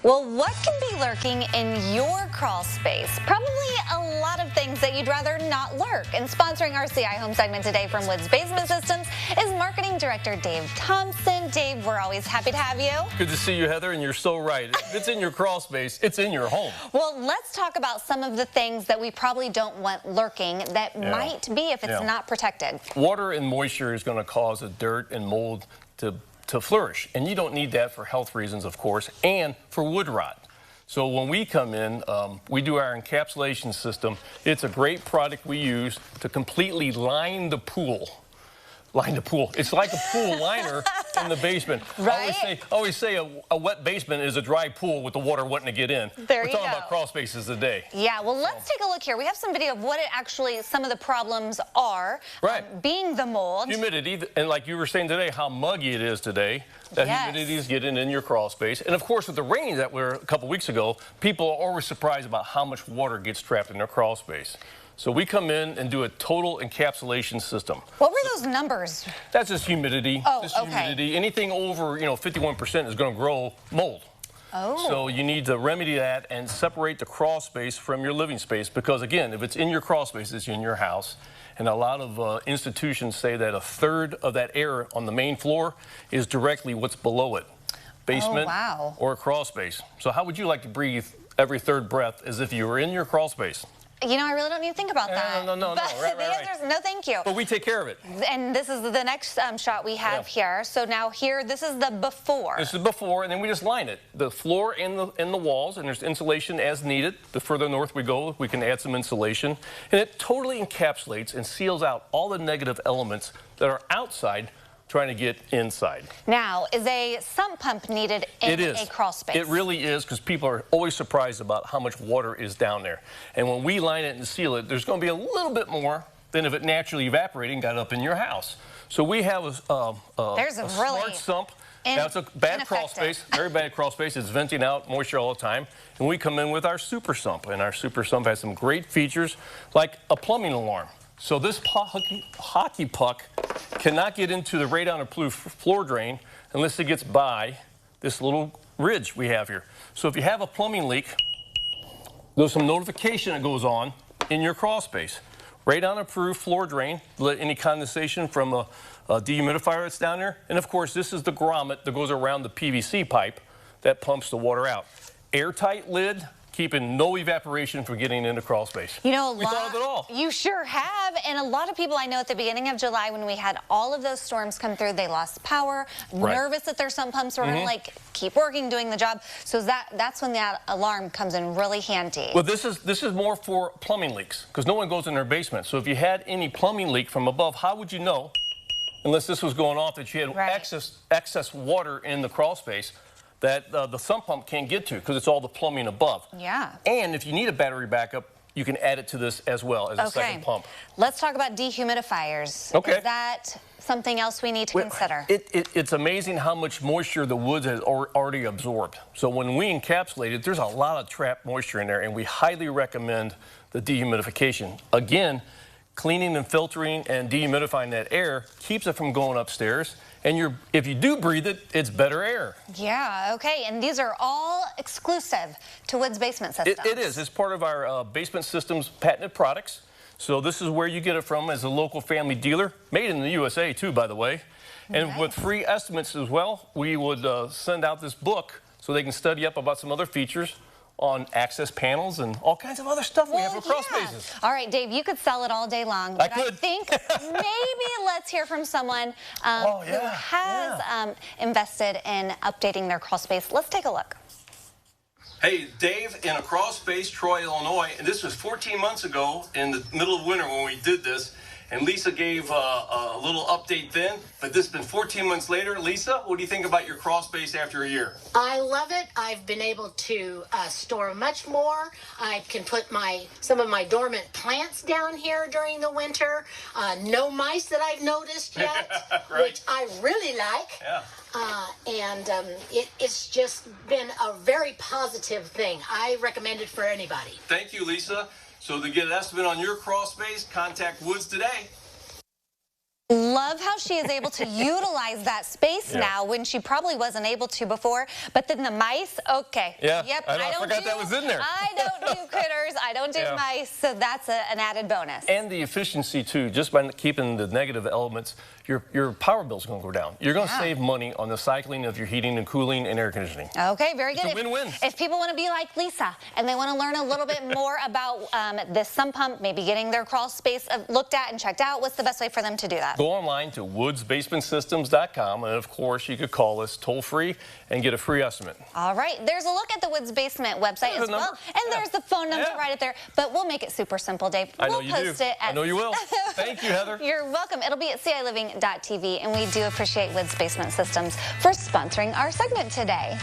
Well, what can be lurking in your crawl space? Probably a lot of things that you'd rather not lurk. And sponsoring our CI Home segment today from Woods Basement Systems is Marketing Director Dave Thompson. Dave, we're always happy to have you. Good to see you, Heather, and you're so right. If it's in your crawl space, it's in your home. Well, let's talk about some of the things that we probably don't want lurking that might be if it's not protected. Water and moisture is going to cause the dirt and mold to flourish, and you don't need that for health reasons, of course, and for wood rot. So when we come in, we do our encapsulation system. It's a great product we use to completely line the pool. Line the pool. It's like a pool liner in the basement. Right? I always say a wet basement is a dry pool with the water wanting to get in. There We're you talking go. about crawl spaces today. Yeah, well, let's take a look here. We have some video of what it actually, some of the problems are. Right. Being the mold. Humidity, and like you were saying today, how muggy it is today. That humidity is getting in your crawl space. And of course, with the rain that were a couple weeks ago, people are always surprised about how much water gets trapped in their crawl space. So we come in and do a total encapsulation system. What were those numbers? That's just humidity. Oh, just humidity. Anything over, 51% is going to grow mold. Oh. So you need to remedy that and separate the crawl space from your living space, because again, if it's in your crawl space, it's in your house. And a lot of institutions say that a third of that air on the main floor is directly what's below it. Basement or a crawl space. So how would you like to breathe every third breath as if you were in your crawl space? You know, I really don't need to think about that. No. Right. The answer is no, thank you. But we take care of it. And this is the next shot we have here. So now here, this is the before. This is before, and then we just line it. The floor and the walls, and there's insulation as needed. The further north we go, we can add some insulation. And it totally encapsulates and seals out all the negative elements that are outside trying to get inside. Now, is a sump pump needed in a crawl space? It really is, because people are always surprised about how much water is down there. And when we line it and seal it, there's going to be a little bit more than if it naturally evaporated and got up in your house. So we have a smart sump. That's a bad crawl space, very bad crawl space. It's venting out moisture all the time. And we come in with our super sump, and our super sump has some great features like a plumbing alarm. So this hockey puck cannot get into the radon approved floor drain unless it gets by this little ridge we have here. So if you have a plumbing leak, there's some notification that goes on in your crawl space. Radon approved floor drain, let any condensation from a dehumidifier that's down there. And of course, this is the grommet that goes around the PVC pipe that pumps the water out. Airtight lid, keeping no evaporation from getting into crawl space. You know, we thought of it all. You sure have. And a lot of people I know at the beginning of July, when we had all of those storms come through, they lost power, nervous that their sump pumps were going to like keep working, doing the job. So that's when that alarm comes in really handy. Well, this is more for plumbing leaks, because no one goes in their basement. So if you had any plumbing leak from above, how would you know, unless this was going off, that you had excess water in the crawl space that the sump pump can't get to, because it's all the plumbing above. Yeah. And if you need a battery backup, you can add it to this as well as a second pump. Let's talk about dehumidifiers. Okay. Is that something else we need to consider? It's amazing how much moisture the woods has already absorbed. So when we encapsulate it, there's a lot of trapped moisture in there, and we highly recommend the dehumidification. Again, cleaning and filtering and dehumidifying that air keeps it from going upstairs. And if you do breathe it, it's better air. Yeah, okay. And these are all exclusive to Woods Basement Systems. It is. It's part of our Basement Systems patented products. So this is where you get it from as a local family dealer. Made in the USA, too, by the way. And with free estimates as well, we would send out this book so they can study up about some other features on access panels and all kinds of other stuff we have for crawl spaces. All right, Dave, you could sell it all day long. But I think maybe let's hear from someone who has invested in updating their crawl space. Let's take a look. Hey, Dave, in a crawl space, Troy, Illinois, and this was 14 months ago in the middle of winter when we did this. And Lisa gave a little update then, but this has been 14 months later. Lisa, what do you think about your crawl space after a year? I love it. I've been able to store much more. I can put some of my dormant plants down here during the winter. No mice that I've noticed yet, which I really like. Yeah. It's just been a very positive thing. I recommend it for anybody. Thank you, Lisa. So to get an estimate on your crawl space, contact Woods today. Love how she is able to utilize that space now when she probably wasn't able to before. But then the mice, okay. Yeah, Yep, I forgot that was in there. I don't do critters. I don't do mice. So that's an added bonus. And the efficiency, too, just by keeping the negative elements, your power bill's going to go down. You're going to save money on the cycling of your heating and cooling and air conditioning. Okay, very good. It's a win-win. If people want to be like Lisa and they want to learn a little bit more about this sump pump, maybe getting their crawl space looked at and checked out, what's the best way for them to do that? Go online to woodsbasementsystems.com, and of course, you could call us toll-free and get a free estimate. All right, there's a look at the Woods Basement website as well, and there's the phone number right there. But we'll make it super simple, Dave. I know we'll you post do. it at I know you will. Thank you, Heather. You're welcome. It'll be at CILiving.tv, and we do appreciate Woods Basement Systems for sponsoring our segment today.